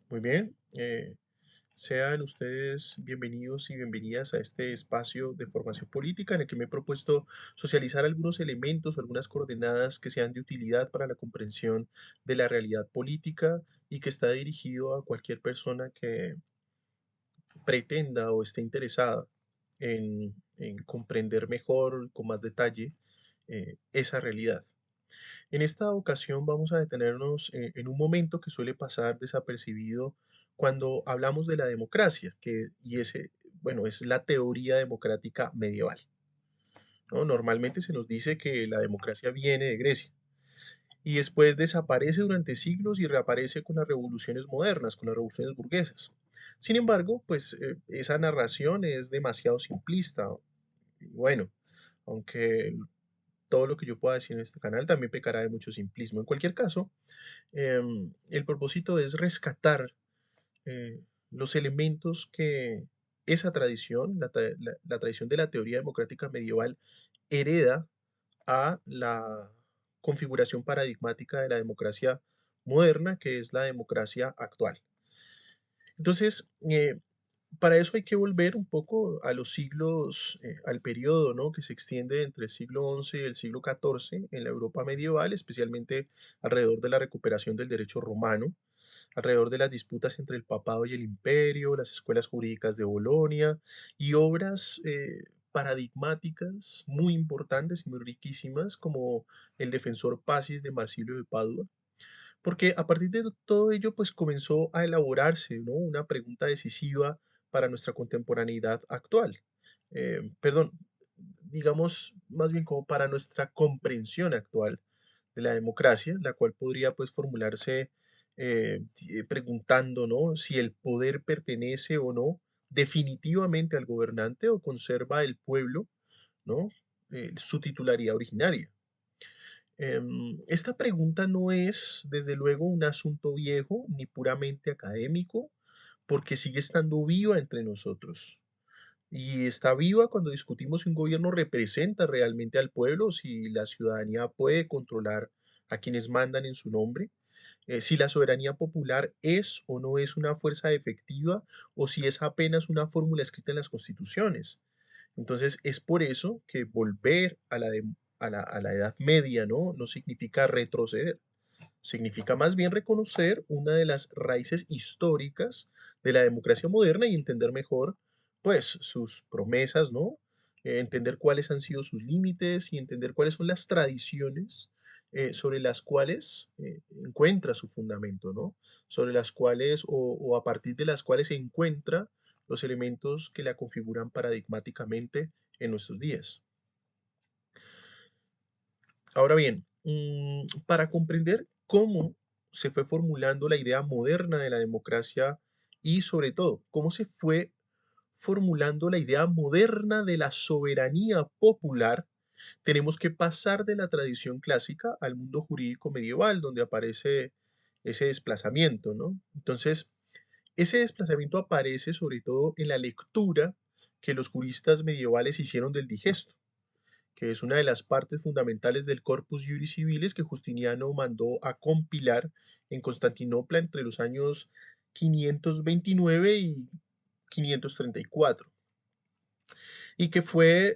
Muy bien, sean ustedes bienvenidos y bienvenidas a este espacio de formación política en el que me he propuesto socializar algunos elementos o algunas coordenadas que sean de utilidad para la comprensión de la realidad política y que está dirigido a cualquier persona que pretenda o esté interesada en comprender mejor, con más detalle, esa realidad. En esta ocasión vamos a detenernos en un momento que suele pasar desapercibido cuando hablamos de la democracia, bueno, es la teoría democrática medieval, ¿no? Normalmente se nos dice que la democracia viene de Grecia y después desaparece durante siglos y reaparece con las revoluciones modernas, con las revoluciones burguesas. Sin embargo, pues esa narración es demasiado simplista. Y bueno, aunque todo lo que yo pueda decir en este canal también pecará de mucho simplismo. En cualquier caso, el propósito es rescatar los elementos que esa tradición, la tradición de la teoría democrática medieval, hereda a la configuración paradigmática de la democracia moderna, que es la democracia actual. Entonces, para eso hay que volver un poco a los siglos, al periodo, ¿no?, que se extiende entre el siglo XI y el siglo XIV en la Europa medieval, especialmente alrededor de la recuperación del derecho romano, alrededor de las disputas entre el papado y el imperio, las escuelas jurídicas de Bolonia y obras paradigmáticas muy importantes y muy riquísimas como el Defensor Pacis de Marsilio de Padua, porque a partir de todo ello, pues comenzó a elaborarse, ¿no?, una pregunta decisiva para nuestra contemporaneidad actual. Perdón, digamos más bien como para nuestra comprensión actual de la democracia, la cual podría pues formularse preguntando, ¿no?, si el poder pertenece o no definitivamente al gobernante o conserva el pueblo, ¿no?, su titularidad originaria. Esta pregunta no es, desde luego, un asunto viejo ni puramente académico, porque sigue estando viva entre nosotros. Y está viva cuando discutimos si un gobierno representa realmente al pueblo, si la ciudadanía puede controlar a quienes mandan en su nombre, si la soberanía popular es o no es una fuerza efectiva o si es apenas una fórmula escrita en las constituciones. Entonces, es por eso que volver a la Edad Media, ¿no?, no significa retroceder, significa más bien reconocer una de las raíces históricas de la democracia moderna y entender mejor, pues, sus promesas, ¿no? Entender cuáles han sido sus límites y entender cuáles son las tradiciones sobre las cuales encuentra su fundamento, ¿no? Sobre las cuales o a partir de las cuales se encuentra los elementos que la configuran paradigmáticamente en nuestros días. Ahora bien, para comprender cómo se fue formulando la idea moderna de la democracia y sobre todo cómo se fue formulando la idea moderna de la soberanía popular, tenemos que pasar de la tradición clásica al mundo jurídico medieval, donde aparece ese desplazamiento, ¿no? Entonces, ese desplazamiento aparece sobre todo en la lectura que los juristas medievales hicieron del digesto, que es una de las partes fundamentales del Corpus Juris Civilis que Justiniano mandó a compilar en Constantinopla entre los años 529 y 534, y que fue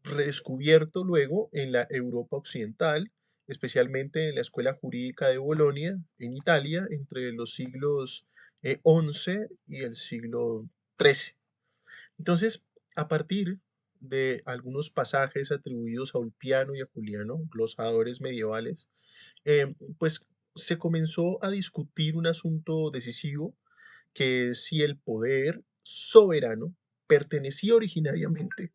redescubierto luego en la Europa occidental, especialmente en la Escuela Jurídica de Bolonia, en Italia, entre los siglos XI y el siglo XIII. Entonces, a partir de algunos pasajes atribuidos a Ulpiano y a Juliano, glosadores medievales, pues se comenzó a discutir un asunto decisivo, que es si el poder soberano pertenecía originariamente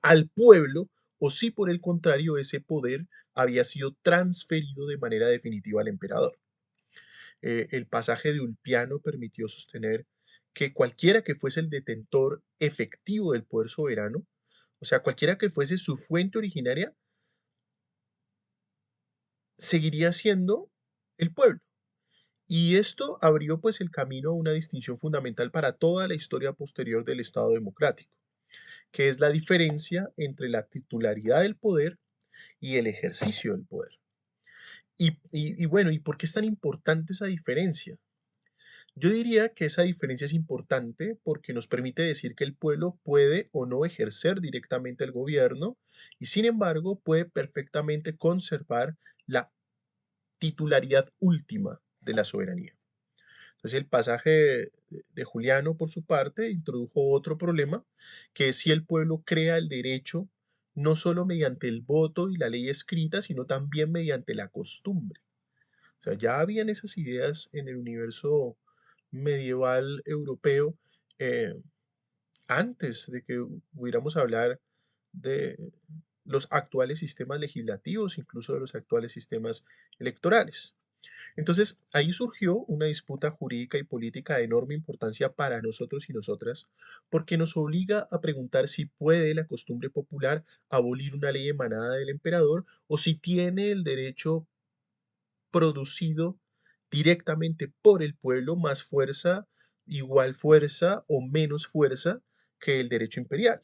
al pueblo o si por el contrario ese poder había sido transferido de manera definitiva al emperador. El pasaje de Ulpiano permitió sostener que cualquiera que fuese el detentor efectivo del poder soberano, o sea, cualquiera que fuese su fuente originaria, seguiría siendo el pueblo. Y esto abrió pues el camino a una distinción fundamental para toda la historia posterior del Estado democrático, que es la diferencia entre la titularidad del poder y el ejercicio del poder. Y bueno, ¿y por qué es tan importante esa diferencia? Yo diría que esa diferencia es importante porque nos permite decir que el pueblo puede o no ejercer directamente el gobierno y sin embargo puede perfectamente conservar la titularidad última de la soberanía. Entonces el pasaje de Juliano, por su parte, introdujo otro problema, que es si el pueblo crea el derecho no solo mediante el voto y la ley escrita, sino también mediante la costumbre. O sea, ya habían esas ideas en el universo medieval europeo eh, antes de que hubiéramos hablar de los actuales sistemas legislativos, incluso de los actuales sistemas electorales. Entonces, ahí surgió una disputa jurídica y política de enorme importancia para nosotros y nosotras, porque nos obliga a preguntar si puede la costumbre popular abolir una ley emanada del emperador o si tiene el derecho producido directamente por el pueblo más fuerza, igual fuerza o menos fuerza que el derecho imperial.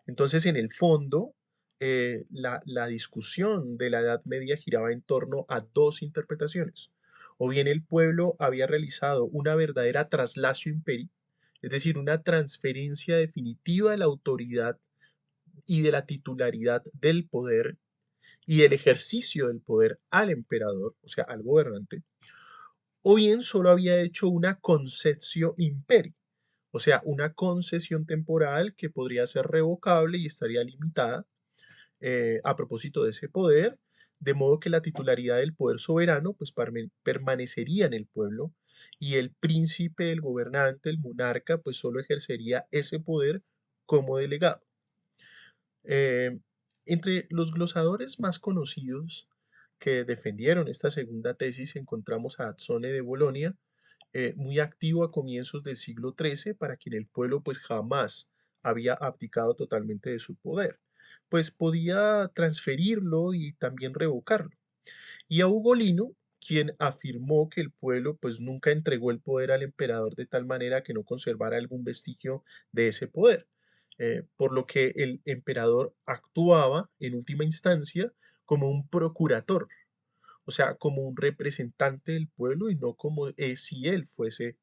Entonces, en el fondo, la discusión de la Edad Media giraba en torno a dos interpretaciones. O bien el pueblo había realizado una verdadera traslatio imperi, es decir, una transferencia definitiva de la autoridad y de la titularidad del poder y del ejercicio del poder al emperador, o sea, al gobernante, o bien solo había hecho una concessio imperi, o sea, una concesión temporal que podría ser revocable y estaría limitada a propósito de ese poder, de modo que la titularidad del poder soberano pues permanecería en el pueblo y el príncipe, el gobernante, el monarca pues solo ejercería ese poder como delegado. Eh, Entre los glosadores más conocidos que defendieron esta segunda tesis encontramos a Azzone de Bolonia, muy activo a comienzos del siglo XIII, para quien el pueblo pues jamás había abdicado totalmente de su poder, pues podía transferirlo y también revocarlo. Y a Ugolino, quien afirmó que el pueblo pues nunca entregó el poder al emperador de tal manera que no conservara algún vestigio de ese poder, por lo que el emperador actuaba en última instancia como un procurator, o sea, como un representante del pueblo y no como si él fuese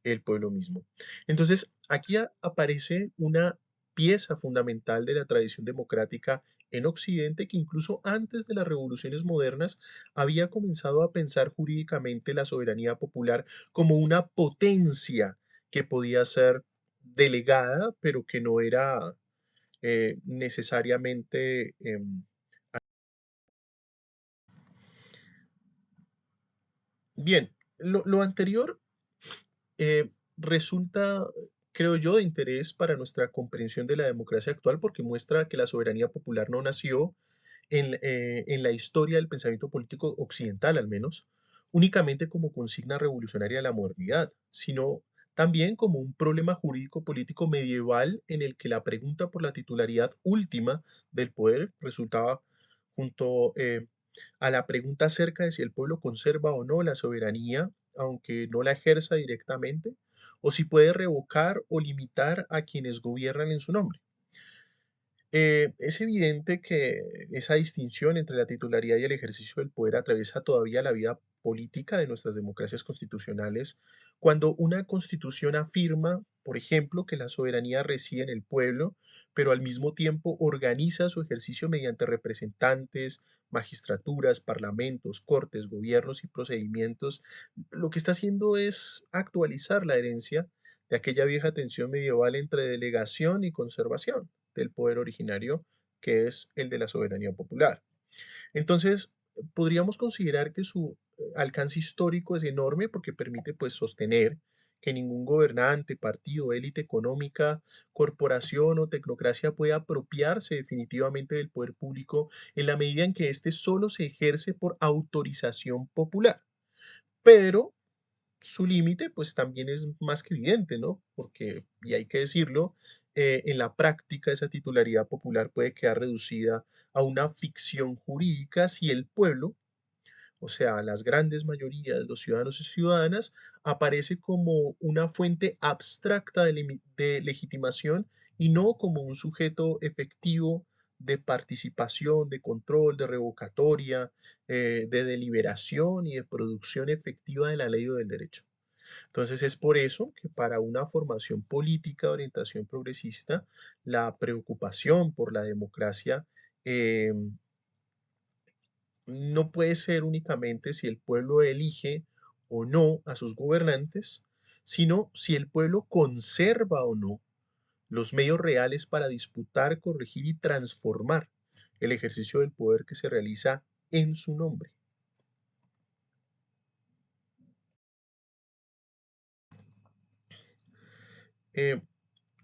el pueblo mismo. Entonces, aquí aparece una pieza fundamental de la tradición democrática en Occidente que incluso antes de las revoluciones modernas había comenzado a pensar jurídicamente la soberanía popular como una potencia que podía ser delegada, pero que no era necesariamente bien. Lo anterior resulta, creo yo, de interés para nuestra comprensión de la democracia actual porque muestra que la soberanía popular no nació en la historia del pensamiento político occidental, al menos, únicamente como consigna revolucionaria de la modernidad, sino también como un problema jurídico-político medieval en el que la pregunta por la titularidad última del poder resultaba junto a la pregunta acerca de si el pueblo conserva o no la soberanía, aunque no la ejerza directamente, o si puede revocar o limitar a quienes gobiernan en su nombre. Es evidente que esa distinción entre la titularidad y el ejercicio del poder atraviesa todavía la vida política de nuestras democracias constitucionales, cuando una constitución afirma, por ejemplo, que la soberanía reside en el pueblo, pero al mismo tiempo organiza su ejercicio mediante representantes, magistraturas, parlamentos, cortes, gobiernos y procedimientos. Lo que está haciendo es actualizar la herencia de aquella vieja tensión medieval entre delegación y conservación del poder originario, que es el de la soberanía popular. Entonces, podríamos considerar que su alcance histórico es enorme porque permite pues sostener que ningún gobernante, partido, élite económica, corporación o tecnocracia puede apropiarse definitivamente del poder público en la medida en que éste solo se ejerce por autorización popular. Pero su límite, pues también es más que evidente, ¿no? Porque, y hay que decirlo, en la práctica esa titularidad popular puede quedar reducida a una ficción jurídica si el pueblo, o sea, las grandes mayorías de los ciudadanos y ciudadanas, aparece como una fuente abstracta de legitimación y no como un sujeto efectivo de participación, de control, de revocatoria, de deliberación y de producción efectiva de la ley o del derecho. Entonces es por eso que para una formación política de orientación progresista, la preocupación por la democracia eh, no puede ser únicamente si el pueblo elige o no a sus gobernantes, sino si el pueblo conserva o no los medios reales para disputar, corregir y transformar el ejercicio del poder que se realiza en su nombre. Eh,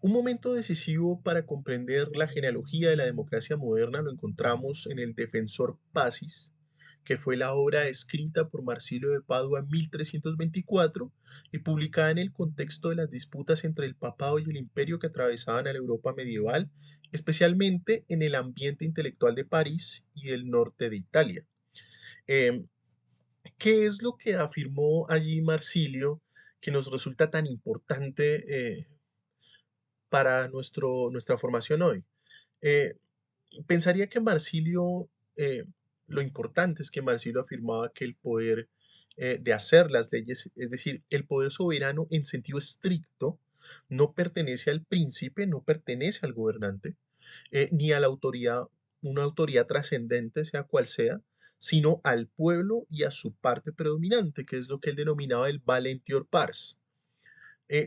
un momento decisivo para comprender la genealogía de la democracia moderna lo encontramos en el Defensor Pacis, que fue la obra escrita por Marsilio de Padua en 1324 y publicada en el contexto de las disputas entre el papado y el imperio que atravesaban a la Europa medieval, especialmente en el ambiente intelectual de París y del norte de Italia. Em, ¿Qué es lo que afirmó allí Marsilio que nos resulta tan importante para nuestra formación hoy? Eh, Pensaría que Marsilio, lo importante es que Marsilio afirmaba que el poder de hacer las leyes, es decir, el poder soberano en sentido estricto, no pertenece al príncipe, no pertenece al gobernante, ni a la autoridad, una autoridad trascendente, sea cual sea, sino al pueblo y a su parte predominante, que es lo que él denominaba el Valentior Pars.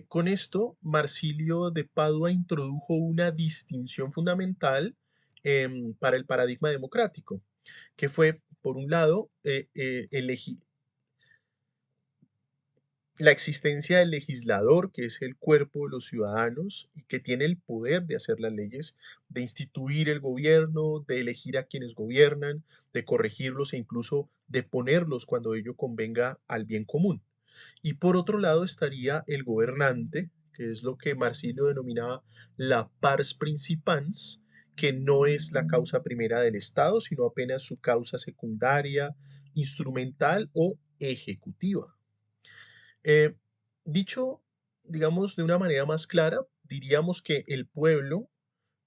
Con esto, Marsilio de Padua introdujo una distinción fundamental para el paradigma democrático, que fue, por un lado, la existencia del legislador, que es el cuerpo de los ciudadanos y que tiene el poder de hacer las leyes, de instituir el gobierno, de elegir a quienes gobiernan, de corregirlos e incluso de ponerlos cuando ello convenga al bien común. Y por otro lado estaría el gobernante, que es lo que Marsilio denominaba la pars principans, que no es la causa primera del Estado, sino apenas su causa secundaria, instrumental o ejecutiva. Eh, Dicho, digamos, de una manera más clara, diríamos que el pueblo,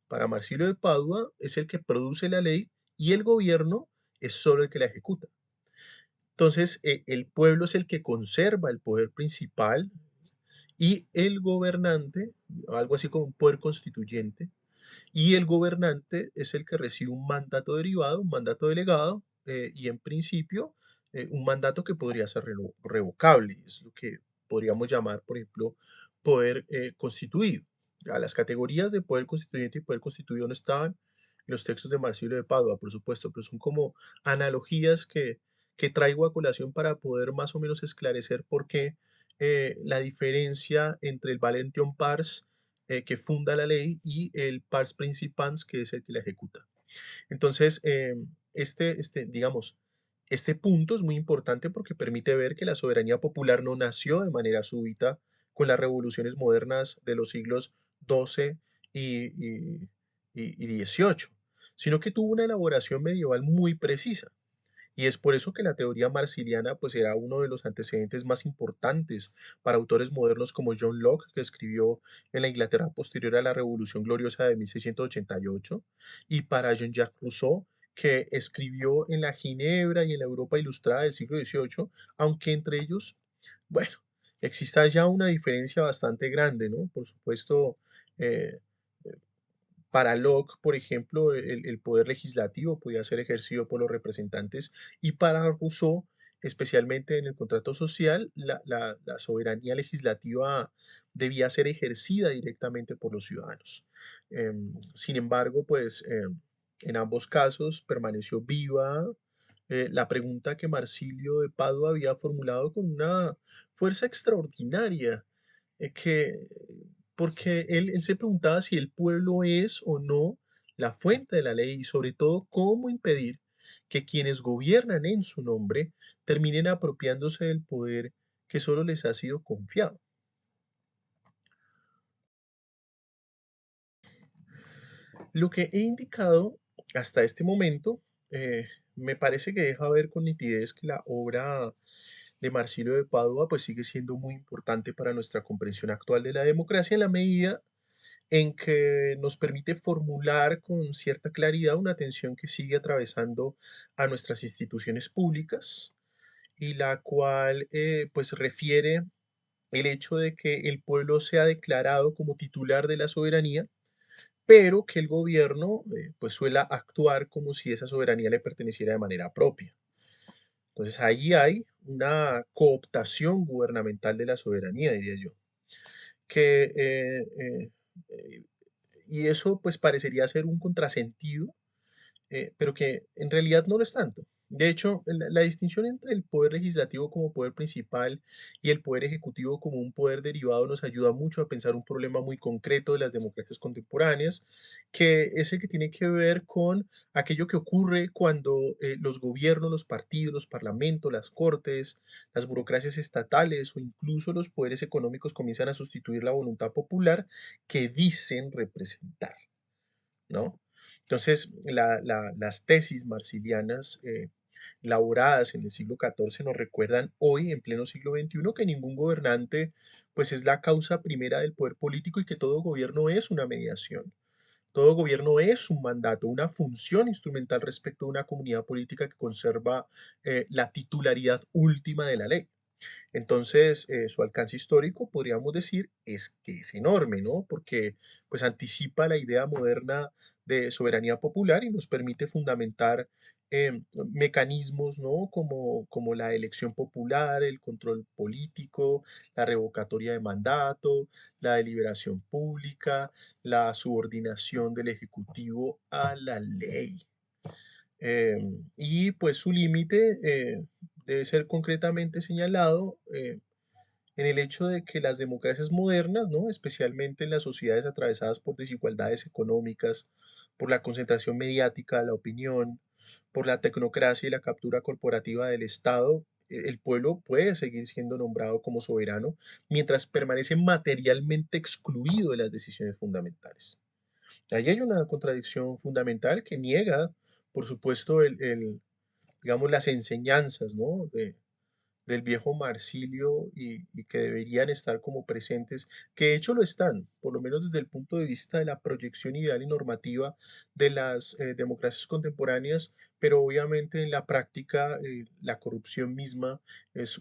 para Marsilio de Padua, es el que produce la ley y el gobierno es solo el que la ejecuta. Entonces, el pueblo es el que conserva el poder principal y el gobernante, algo así como un poder constituyente, y el gobernante es el que recibe un mandato derivado, un mandato delegado, y en principio un mandato que podría ser revocable, es lo que podríamos llamar, por ejemplo, poder constituido. Ya, las categorías de poder constituyente y poder constituido no estaban en los textos de Marsilio de Padua, por supuesto, pero son como analogías que traigo a colación para poder más o menos esclarecer por qué la diferencia entre el Valentium Pars que funda la ley y el pars principans, que es el que la ejecuta. Entonces, digamos, este punto es muy importante porque permite ver que la soberanía popular no nació de manera súbita con las revoluciones modernas de los siglos XII y XVIII, sino que tuvo una elaboración medieval muy precisa. Y es por eso que la teoría marsiliana pues era uno de los antecedentes más importantes para autores modernos como John Locke, que escribió en la Inglaterra posterior a la Revolución Gloriosa de 1688, y para Jean-Jacques Rousseau, que escribió en la Ginebra y en la Europa Ilustrada del siglo XVIII, aunque entre ellos, bueno, exista ya una diferencia bastante grande, ¿no? Por supuesto, eh, para Locke, por ejemplo, el poder legislativo podía ser ejercido por los representantes y para Rousseau, especialmente en el contrato social, la soberanía legislativa debía ser ejercida directamente por los ciudadanos. Sin embargo, pues en ambos casos permaneció viva la pregunta que Marsilio de Padua había formulado con una fuerza extraordinaria que, porque él se preguntaba si el pueblo es o no la fuente de la ley y sobre todo cómo impedir que quienes gobiernan en su nombre terminen apropiándose del poder que solo les ha sido confiado. Lo que he indicado hasta este momento me parece que deja ver con nitidez que la obra de Marsilio de Padua pues sigue siendo muy importante para nuestra comprensión actual de la democracia en la medida en que nos permite formular con cierta claridad una tensión que sigue atravesando a nuestras instituciones públicas y la cual pues refiere el hecho de que el pueblo sea declarado como titular de la soberanía, pero que el gobierno pues suela actuar como si esa soberanía le perteneciera de manera propia. Entonces ahí hay una cooptación gubernamental de la soberanía, diría yo, que, eh, y eso pues parecería ser un contrasentido, pero que en realidad no lo es tanto. De hecho, la distinción entre el poder legislativo como poder principal y el poder ejecutivo como un poder derivado nos ayuda mucho a pensar un problema muy concreto de las democracias contemporáneas, que es el que tiene que ver con aquello que ocurre cuando los gobiernos, los partidos, los parlamentos, las cortes, las burocracias estatales o incluso los poderes económicos comienzan a sustituir la voluntad popular que dicen representar, ¿no? Entonces, las tesis marcilianas elaboradas en el siglo XIV nos recuerdan hoy, en pleno siglo XXI, que ningún gobernante pues es la causa primera del poder político y que todo gobierno es una mediación. Todo gobierno es un mandato, una función instrumental respecto a una comunidad política que conserva la titularidad última de la ley. Entonces, su alcance histórico, podríamos decir, es que es enorme, ¿no? Porque pues anticipa la idea moderna de soberanía popular y nos permite fundamentar mecanismos, ¿no? Como la elección popular, el control político, la revocatoria de mandato, la deliberación pública, la subordinación del Ejecutivo a la ley. Y pues su límite debe ser concretamente señalado en el hecho de que las democracias modernas, ¿no? Especialmente en las sociedades atravesadas por desigualdades económicas, por la concentración mediática de la opinión, por la tecnocracia y la captura corporativa del Estado, el pueblo puede seguir siendo nombrado como soberano mientras permanece materialmente excluido de las decisiones fundamentales. Ahí hay una contradicción fundamental que niega, por supuesto, digamos, las enseñanzas, ¿no? Del viejo Marsilio y que deberían estar como presentes, que de hecho lo están, por lo menos desde el punto de vista de la proyección ideal y normativa de las democracias contemporáneas, pero obviamente en la práctica la corrupción misma es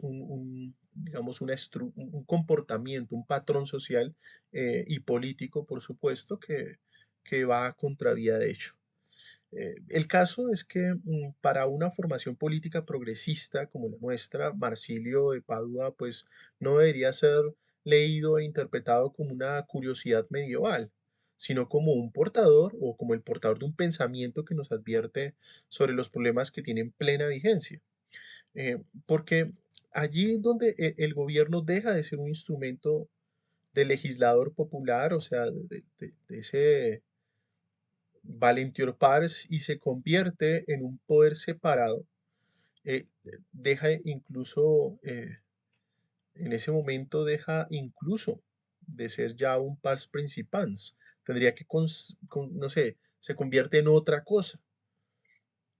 digamos, un comportamiento, un patrón social y político, por supuesto, que va a contravía de hecho. El caso es que para una formación política progresista como la nuestra, Marsilio de Padua pues no debería ser leído e interpretado como una curiosidad medieval, sino como un portador o como el portador de un pensamiento que nos advierte sobre los problemas que tienen plena vigencia. Porque allí donde el gobierno deja de ser un instrumento del legislador popular, o sea, de ese Valentior Pars y se convierte en un poder separado, deja incluso, en ese momento deja incluso de ser ya un pars principans. Tendría que, no sé, se convierte en otra cosa,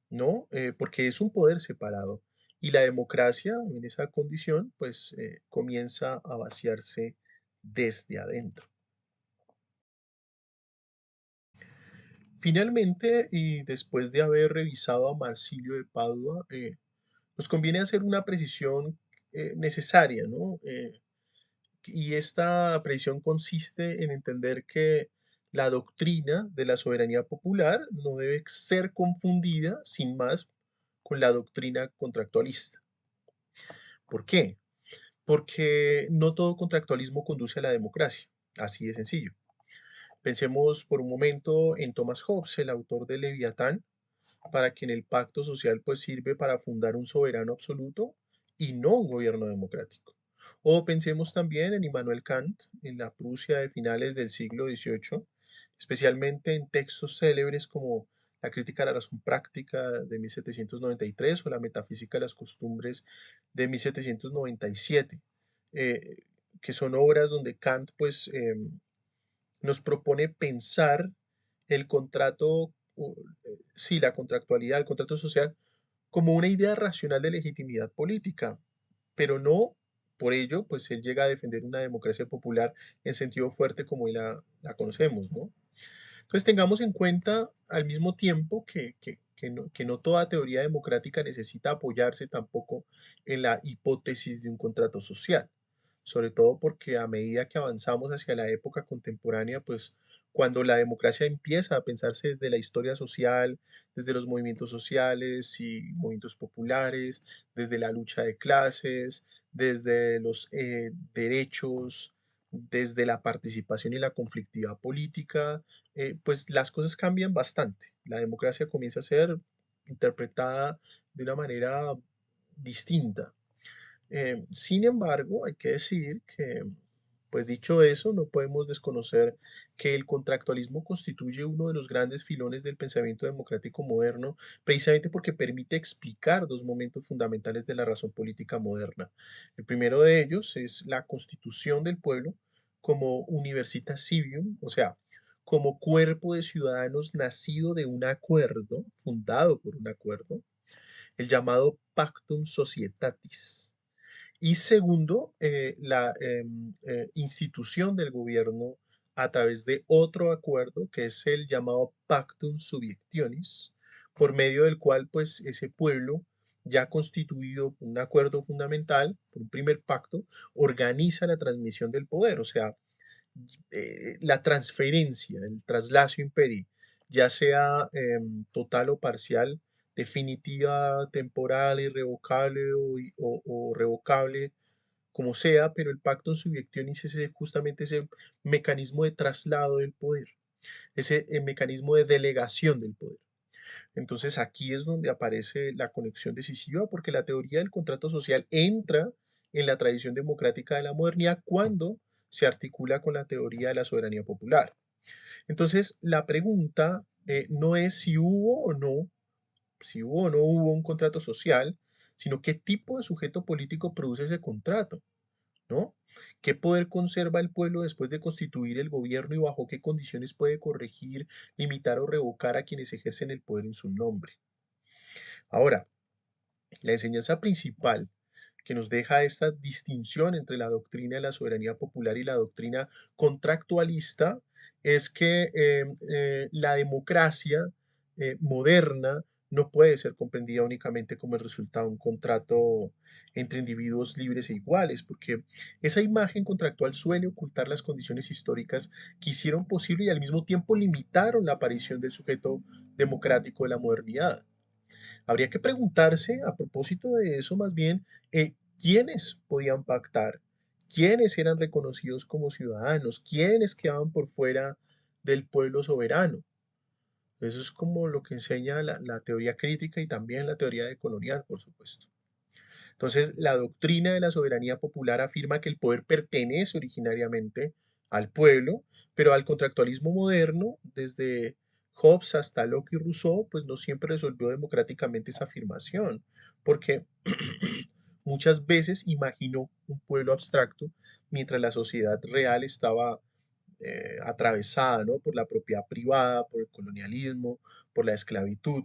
¿no? Porque es un poder separado. Y la democracia en esa condición, pues comienza a vaciarse desde adentro. Finalmente, y después de haber revisado a Marsilio de Padua, nos conviene hacer una precisión necesaria, ¿no? Y esta precisión consiste en entender que la doctrina de la soberanía popular no debe ser confundida, sin más, con la doctrina contractualista. ¿Por qué? Porque no todo contractualismo conduce a la democracia, así de sencillo. Pensemos por un momento en Thomas Hobbes, el autor de Leviatán, para quien el pacto social pues sirve para fundar un soberano absoluto y no un gobierno democrático. O pensemos también en Immanuel Kant, en la Prusia de finales del siglo XVIII, especialmente en textos célebres como La crítica a la razón práctica de 1793 o La metafísica de las costumbres de 1797, eh, que son obras donde Kant pues nos propone pensar el contrato, sí, la contractualidad, el contrato social, como una idea racional de legitimidad política, pero no por ello, pues él llega a defender una democracia popular en sentido fuerte como hoy la conocemos, ¿no? Entonces tengamos en cuenta al mismo tiempo que no toda teoría democrática necesita apoyarse tampoco en la hipótesis de un contrato social. sobre todo porque a medida que avanzamos hacia la época contemporánea, pues cuando la democracia empieza a pensarse desde la historia social, desde los movimientos sociales y movimientos populares, desde la lucha de clases, desde los derechos, desde la participación y la conflictividad política, pues las cosas cambian bastante. La democracia comienza a ser interpretada de una manera distinta. Sin embargo, hay que decir que, pues dicho eso, no podemos desconocer que el contractualismo constituye uno de los grandes filones del pensamiento democrático moderno, precisamente porque permite explicar dos momentos fundamentales de la razón política moderna. El primero de ellos es la constitución del pueblo como universitas civium, o sea, como cuerpo de ciudadanos nacido de un acuerdo, fundado por un acuerdo, el llamado Pactum Societatis. Y segundo, la institución del gobierno a través de otro acuerdo que es el llamado Pactum Subiectionis, por medio del cual pues ese pueblo ya constituido por un acuerdo fundamental, por un primer pacto, organiza la transmisión del poder, o sea, la transferencia, el traslatio imperii, ya sea total o parcial, definitiva, temporal, irrevocable o revocable, como sea, pero el pacto en subjectionis es justamente ese mecanismo de traslado del poder, ese mecanismo de delegación del poder. Entonces aquí es donde aparece la conexión decisiva porque la teoría del contrato social entra en la tradición democrática de la modernidad cuando se articula con la teoría de la soberanía popular. Entonces la pregunta no es si hubo o no hubo un contrato social, sino qué tipo de sujeto político produce ese contrato. ¿No? ¿Qué poder conserva el pueblo después de constituir el gobierno y bajo qué condiciones puede corregir, limitar o revocar a quienes ejercen el poder en su nombre? Ahora, la enseñanza principal que nos deja esta distinción entre la doctrina de la soberanía popular y la doctrina contractualista es que la democracia moderna no puede ser comprendida únicamente como el resultado de un contrato entre individuos libres e iguales, porque esa imagen contractual suele ocultar las condiciones históricas que hicieron posible y al mismo tiempo limitaron la aparición del sujeto democrático de la modernidad. Habría que preguntarse a propósito de eso más bien, ¿quiénes podían pactar? ¿Quiénes eran reconocidos como ciudadanos? ¿Quiénes quedaban por fuera del pueblo soberano? Eso es como lo que enseña la teoría crítica y también la teoría decolonial, por supuesto. Entonces, la doctrina de la soberanía popular afirma que el poder pertenece originariamente al pueblo, pero al contractualismo moderno, desde Hobbes hasta Locke y Rousseau, pues no siempre resolvió democráticamente esa afirmación, porque muchas veces imaginó un pueblo abstracto mientras la sociedad real estaba atravesada, ¿no? Por la propiedad privada, por el colonialismo, por la esclavitud,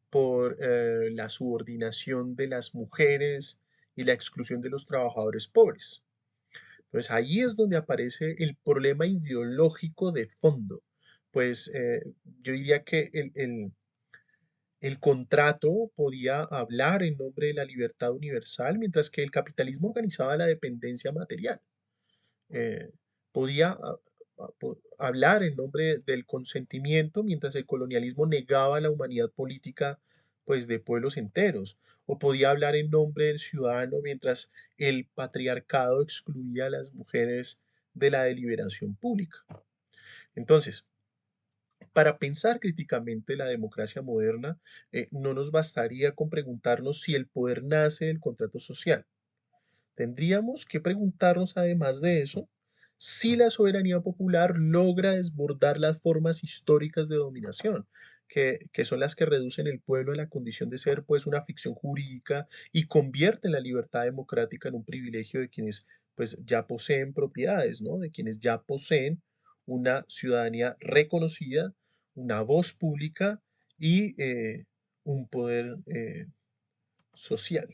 por la subordinación de las mujeres y la exclusión de los trabajadores pobres. Entonces ahí es donde aparece el problema ideológico de fondo. Pues yo diría que el contrato podía hablar en nombre de la libertad universal, mientras que el capitalismo organizaba la dependencia material. eh, Podía hablar en nombre del consentimiento, mientras el colonialismo negaba la humanidad política pues de pueblos enteros, o podía hablar en nombre del ciudadano mientras el patriarcado excluía a las mujeres de la deliberación pública. Entonces, para pensar críticamente la democracia moderna, no nos bastaría con preguntarnos si el poder nace del contrato social. Tendríamos que preguntarnos, además de eso, si la soberanía popular logra desbordar las formas históricas de dominación, que son las que reducen el pueblo a la condición de ser pues una ficción jurídica y convierten la libertad democrática en un privilegio de quienes pues ya poseen propiedades, ¿no? De quienes ya poseen una ciudadanía reconocida, una voz pública y un poder social.